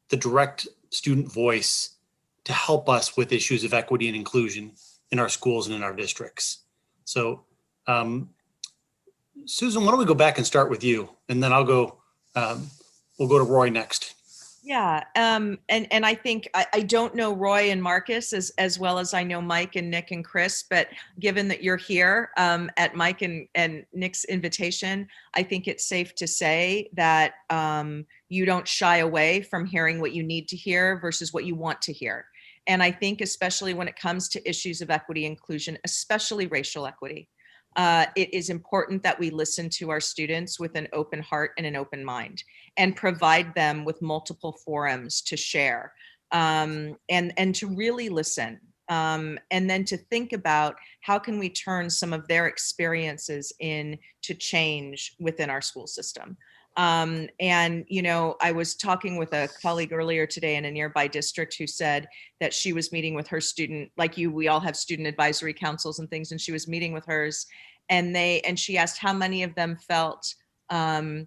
the direct student voice to help us with issues of equity and inclusion in our schools and in our districts? So, Susan, why don't we go back and start with you, and then we'll go to Roy next. Yeah, and I think I don't know Roy and Marcus as well as I know Mike and Nick and Chris, but given that you're here at Mike and Nick's invitation, I think it's safe to say that you don't shy away from hearing what you need to hear versus what you want to hear. And I think especially when it comes to issues of equity inclusion, especially racial equity, it is important that we listen to our students with an open heart and an open mind, and provide them with multiple forums to share, and to really listen, and then to think about how can we turn some of their experiences into change within our school system. And, I was talking with a colleague earlier today in a nearby district who said that she was meeting with her student, like you, we all have student advisory councils and things, and she was meeting with hers, and she asked how many of them felt that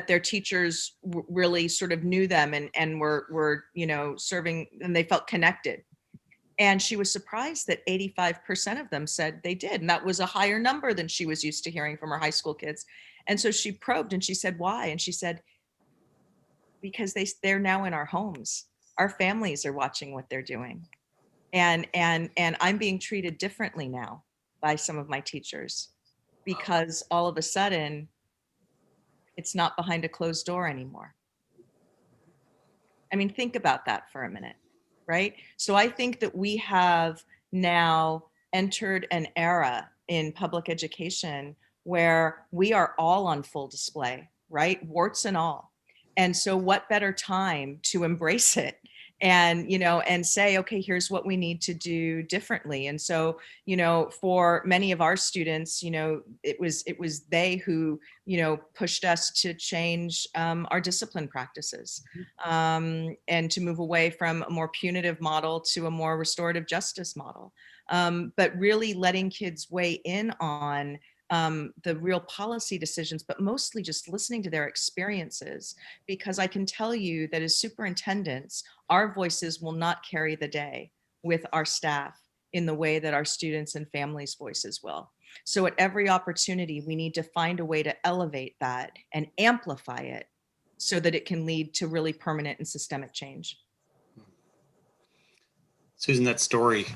their teachers really sort of knew them and were serving, and they felt connected. And she was surprised that 85% of them said they did. And that was a higher number than she was used to hearing from her high school kids. And so she probed and she said, why? And she said, because they're now in our homes. Our families are watching what they're doing. And I'm being treated differently now by some of my teachers, because all of a sudden it's not behind a closed door anymore. I mean, think about that for a minute, right? So I think that we have now entered an era in public education where we are all on full display, right? Warts and all. And so what better time to embrace it and, and say, okay, here's what we need to do differently. And so, for many of our students, it was they who, pushed us to change our discipline practices, and to move away from a more punitive model to a more restorative justice model. But really letting kids weigh in on the real policy decisions, but mostly just listening to their experiences, because I can tell you that as superintendents, our voices will not carry the day with our staff in the way that our students and families' voices will. So at every opportunity, we need to find a way to elevate that and amplify it so that it can lead to really permanent and systemic change. Susan, that story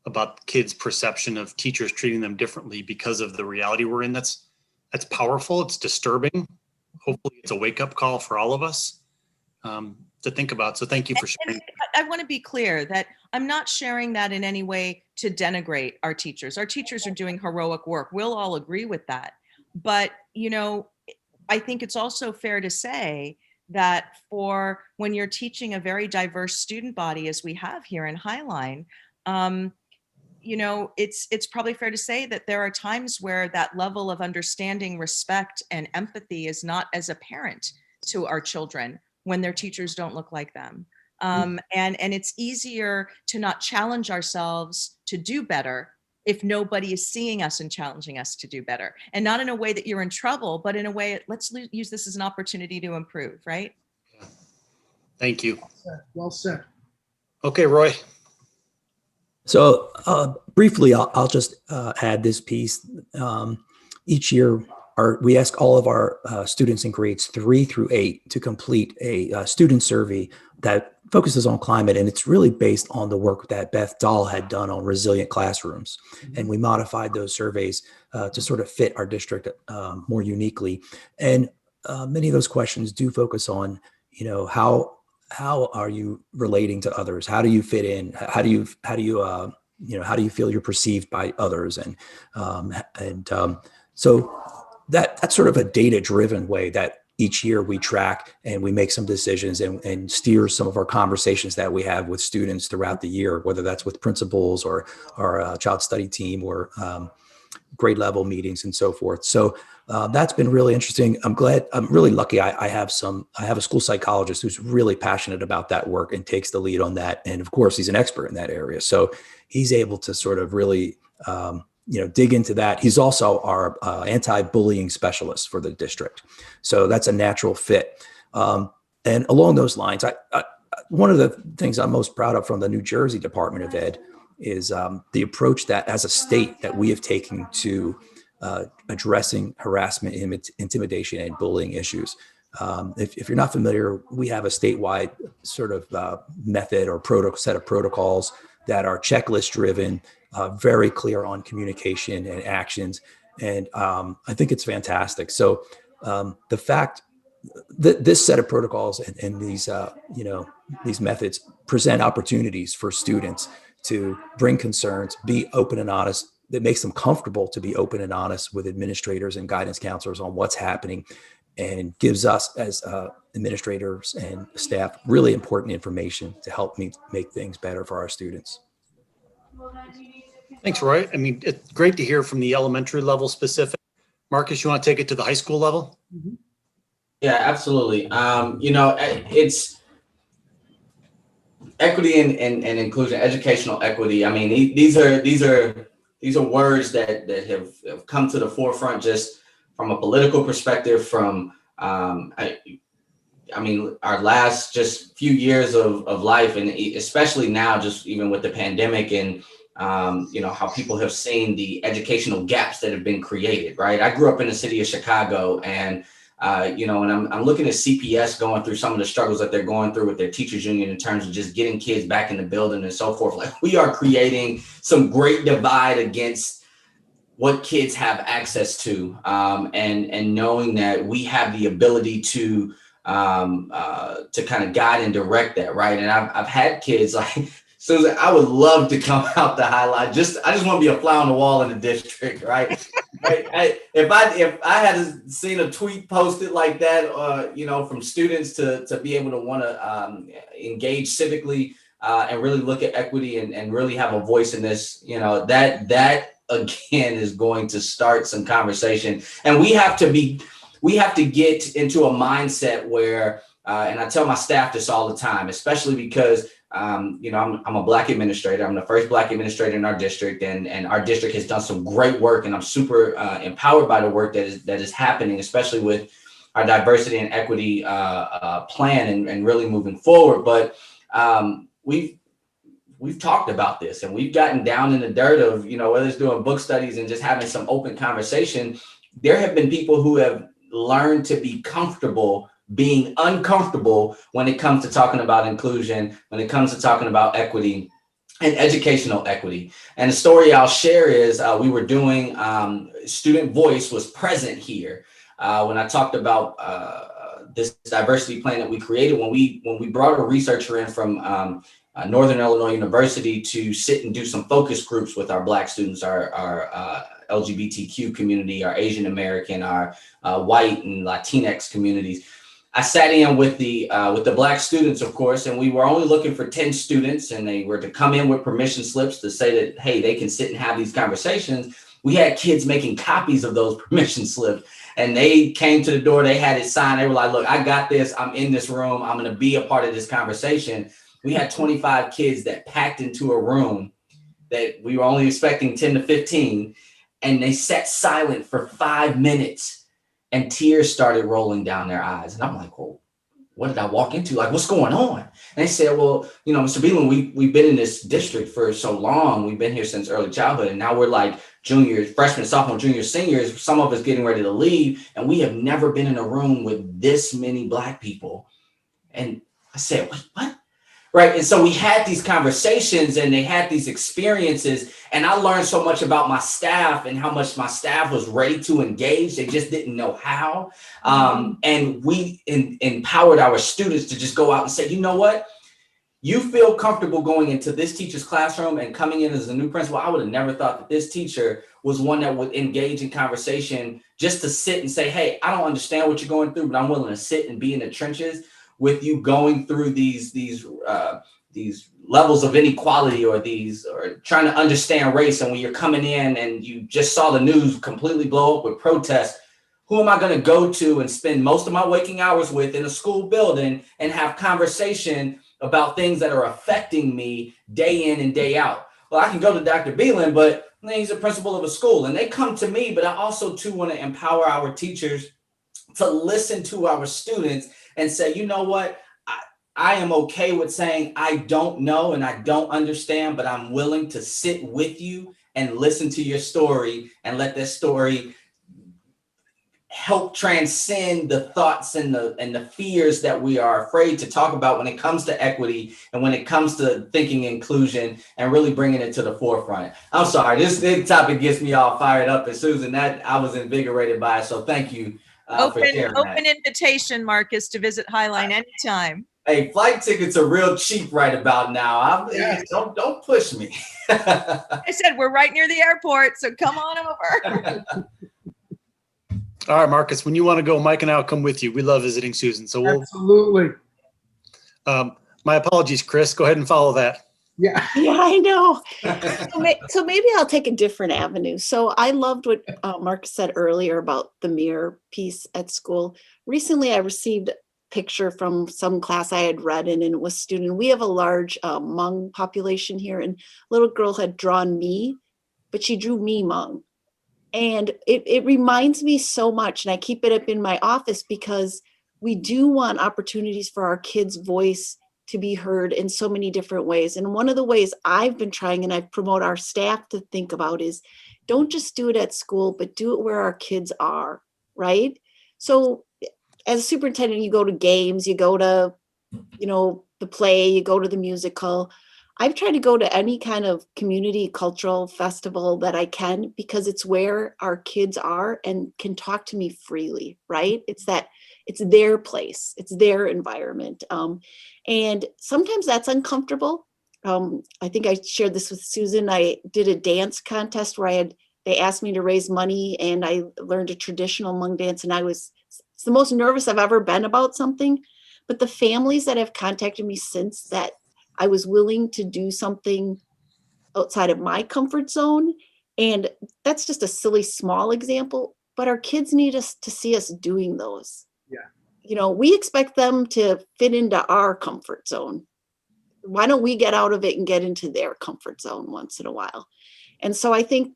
about kids' perception of teachers treating them differently because of the reality we're in, that's powerful. It's disturbing. Hopefully it's a wake-up call for all of us to think about. So thank you for sharing. I want to be clear that I'm not sharing that in any way to denigrate our teachers. Our teachers are doing heroic work. We'll all agree with that. But, I think it's also fair to say that for when you're teaching a very diverse student body, as we have here in Highline, it's probably fair to say that there are times where that level of understanding, respect, and empathy is not as apparent to our children when their teachers don't look like them. And it's easier to not challenge ourselves to do better if nobody is seeing us and challenging us to do better. And not in a way that you're in trouble, but in a way, let's use this as an opportunity to improve, right? Thank you. Well said. Okay, Roy. So briefly, I'll just add this piece. Each year, we ask all of our students in grades 3 through 8 to complete a student survey that focuses on climate, and it's really based on the work that Beth Dahl had done on resilient classrooms. And we modified those surveys to sort of fit our district more uniquely. And many of those questions do focus on, how are you relating to others? How do you fit in? How do you feel you're perceived by others? So that's sort of a data-driven way that each year we track and we make some decisions and steer some of our conversations that we have with students throughout the year, whether that's with principals or our child study team or grade level meetings and so forth. So that's been really interesting. I'm really lucky. I have a school psychologist who's really passionate about that work and takes the lead on that. And of course, he's an expert in that area. So he's able to sort of really, dig into that. He's also our anti-bullying specialist for the district. So that's a natural fit. And along those lines, one of the things I'm most proud of from the New Jersey Department of Ed is the approach that as a state that we have taken to addressing harassment, intimidation, and bullying issues. If you're not familiar, we have a statewide sort of method or set of protocols that are checklist driven, very clear on communication and actions. And I think it's fantastic. So the fact that this set of protocols and these methods present opportunities for students to bring concerns, be open and honest, that makes them comfortable to be open and honest with administrators and guidance counselors on what's happening, and gives us as administrators and staff really important information to help make things better for our students. Thanks, Roy. I mean, it's great to hear from the elementary level specific. Marcus, you want to take it to the high school level? Yeah, absolutely. It's equity and inclusion, educational equity. I mean, these are words that have come to the forefront just from a political perspective, from our last just few years of life, and especially now, just even with the pandemic and how people have seen the educational gaps that have been created, right? I grew up in the city of Chicago, and and I'm looking at CPS going through some of the struggles that they're going through with their teachers union in terms of just getting kids back in the building and so forth. Like, we are creating some great divide against what kids have access to, and knowing that we have the ability to kind of guide and direct that, right? And I've had kids like Susan, I would love to come out to highlight. I just want to be a fly on the wall in the district, right? If I had seen a tweet posted like that, from students to be able to want to engage civically and really look at equity and really have a voice in this, that again is going to start some conversation. And we have to get into a mindset where, and I tell my staff this all the time, especially because I'm a Black administrator. I'm the first Black administrator in our district, and our district has done some great work, and I'm super empowered by the work that is happening, especially with our diversity and equity plan and really moving forward. But we've talked about this, and we've gotten down in the dirt of, whether it's doing book studies and just having some open conversation. There have been people who have learned to be comfortable being uncomfortable when it comes to talking about inclusion, when it comes to talking about equity and educational equity. And the story I'll share is we were doing, student voice was present here when I talked about this diversity plan that we created when we brought a researcher in from Northern Illinois University to sit and do some focus groups with our Black students, our LGBTQ community, our Asian American, our white and Latinx communities. I sat in with the Black students, of course, and we were only looking for 10 students, and they were to come in with permission slips to say that, hey, they can sit and have these conversations. We had kids making copies of those permission slips, and they came to the door, they had it signed. They were like, look, I got this. I'm in this room. I'm going to be a part of this conversation. We had 25 kids that packed into a room that we were only expecting 10 to 15, and they sat silent for 5 minutes. And tears started rolling down their eyes. And I'm like, well, what did I walk into? Like, what's going on? And they said, well, Mr. Beelan, we've been in this district for so long. We've been here since early childhood. And now we're like juniors, freshmen, sophomore, juniors, seniors, some of us getting ready to leave. And we have never been in a room with this many Black people. And I said, what? Right. And so we had these conversations and they had these experiences, and I learned so much about my staff and how much my staff was ready to engage. They just didn't know how. And we empowered our students to just go out and say, you know what? You feel comfortable going into this teacher's classroom and coming in as a new principal. I would have never thought that this teacher was one that would engage in conversation just to sit and say, hey, I don't understand what you're going through, but I'm willing to sit and be in the trenches with you going through these levels of inequality or trying to understand race. And when you're coming in and you just saw the news completely blow up with protests, who am I going to go to and spend most of my waking hours with in a school building and have conversation about things that are affecting me day in and day out? Well, I can go to Dr. Beelan, but he's a principal of a school and they come to me, but I also too want to empower our teachers to listen to our students and say, you know what, I am okay with saying I don't know and I don't understand, but I'm willing to sit with you and listen to your story and let that story help transcend the thoughts and the fears that we are afraid to talk about when it comes to equity and when it comes to thinking inclusion and really bringing it to the forefront. I'm sorry, this topic gets me all fired up, and Susan, that I was invigorated by it. So thank you. Open invitation, Marcus, to visit Highline anytime. Hey, flight tickets are real cheap right about now. Don't push me. I said we're right near the airport, so come on over. All right, Marcus, when you want to go, Mike and I will come with you. We love visiting Susan. So Absolutely. My apologies, Chris. Go ahead and follow that. Yeah, I know. So maybe I'll take a different avenue. So I loved what Marcus said earlier about the mirror piece at school. Recently, I received a picture from some class I had read in, and it was a student. We have a large Hmong population here, and a little girl had drawn me, but she drew me Hmong. And it reminds me so much, and I keep it up in my office because we do want opportunities for our kids' voice to be heard in so many different ways. And one of the ways I've been trying, and I promote our staff to think about, is don't just do it at school, but do it where our kids are, right? So as a superintendent, you go to games, you go to, the play, you go to the musical. I've tried to go to any kind of community cultural festival that I can, because it's where our kids are and can talk to me freely, right? It's their place, it's their environment. And sometimes that's uncomfortable. I think I shared this with Susan. I did a dance contest where they asked me to raise money, and I learned a traditional Hmong dance, and it's the most nervous I've ever been about something. But the families that have contacted me since that I was willing to do something outside of my comfort zone. And that's just a silly small example, but our kids need us to see us doing those. Yeah. We expect them to fit into our comfort zone. Why don't we get out of it and get into their comfort zone once in a while? And so I think,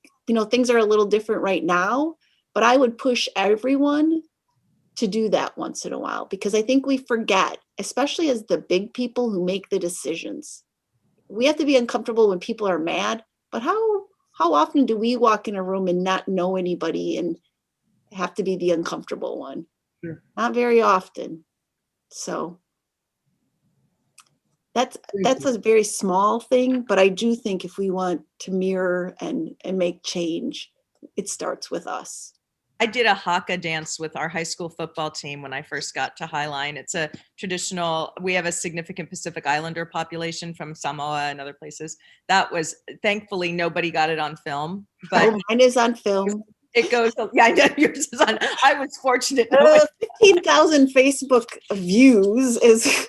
things are a little different right now, but I would push everyone to do that once in a while, because I think we forget, especially as the big people who make the decisions. We have to be uncomfortable when people are mad, but how often do we walk in a room and not know anybody and have to be the uncomfortable one? Sure. Not very often. So that's a very small thing, but I do think if we want to mirror and make change, it starts with us. I did a haka dance with our high school football team when I first got to Highline. It's a traditional, we have a significant Pacific Islander population from Samoa and other places. That was, thankfully, nobody got it on film. But mine is on film. It goes, yeah, I know yours is on. I was fortunate. 15,000 Facebook views is.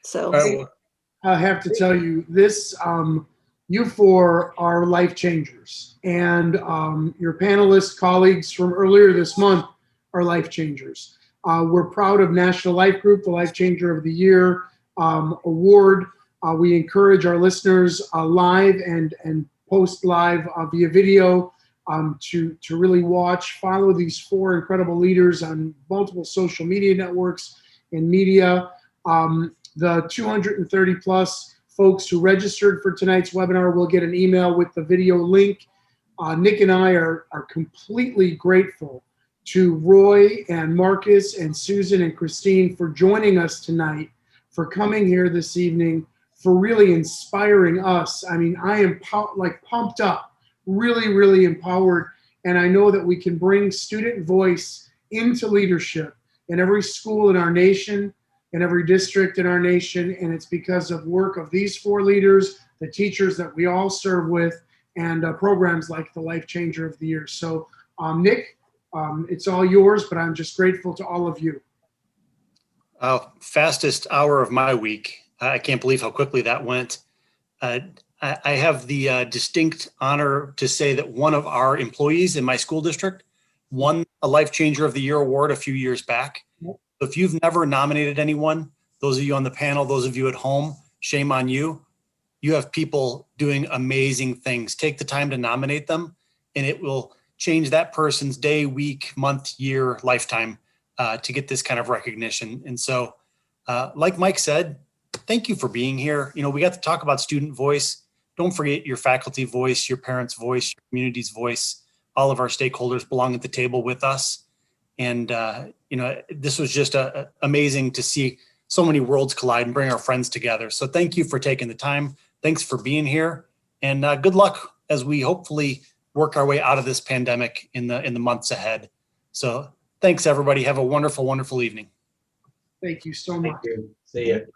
So. Right. I have to tell you, this, you four are life changers, and your panelists, colleagues from earlier this month are life changers. We're proud of National Life Group, the Life Changer of the Year award. We encourage our listeners live and post live via video to really follow these four incredible leaders on multiple social media networks and media. The 230 plus folks who registered for tonight's webinar will get an email with the video link. Nick and I are completely grateful to Roy and Marcus and Susan and Christine for joining us tonight, for coming here this evening, for really inspiring us. I mean, I am pumped up, really, really empowered. And I know that we can bring student voice into leadership in every school in our nation, in every district in our nation, and it's because of work of these four leaders, the teachers that we all serve with, and programs like the Life Changer of the Year. So, Nick, it's all yours, but I'm just grateful to all of you. Fastest hour of my week. I can't believe how quickly that went. I have the distinct honor to say that one of our employees in my school district won a Life Changer of the Year award a few years back. If you've never nominated anyone, those of you on the panel, those of you at home, shame on you. You have people doing amazing things. Take the time to nominate them, and it will change that person's day, week, month, year, lifetime to get this kind of recognition. And so, like Mike said, thank you for being here. We got to talk about student voice. Don't forget your faculty voice, your parents' voice, your community's voice. All of our stakeholders belong at the table with us. And, this was just amazing to see so many worlds collide and bring our friends together. So thank you for taking the time. Thanks for being here, and good luck as we hopefully work our way out of this pandemic in the months ahead. So thanks, everybody. Have a wonderful, wonderful evening. Thank you so much. Thank you. See you.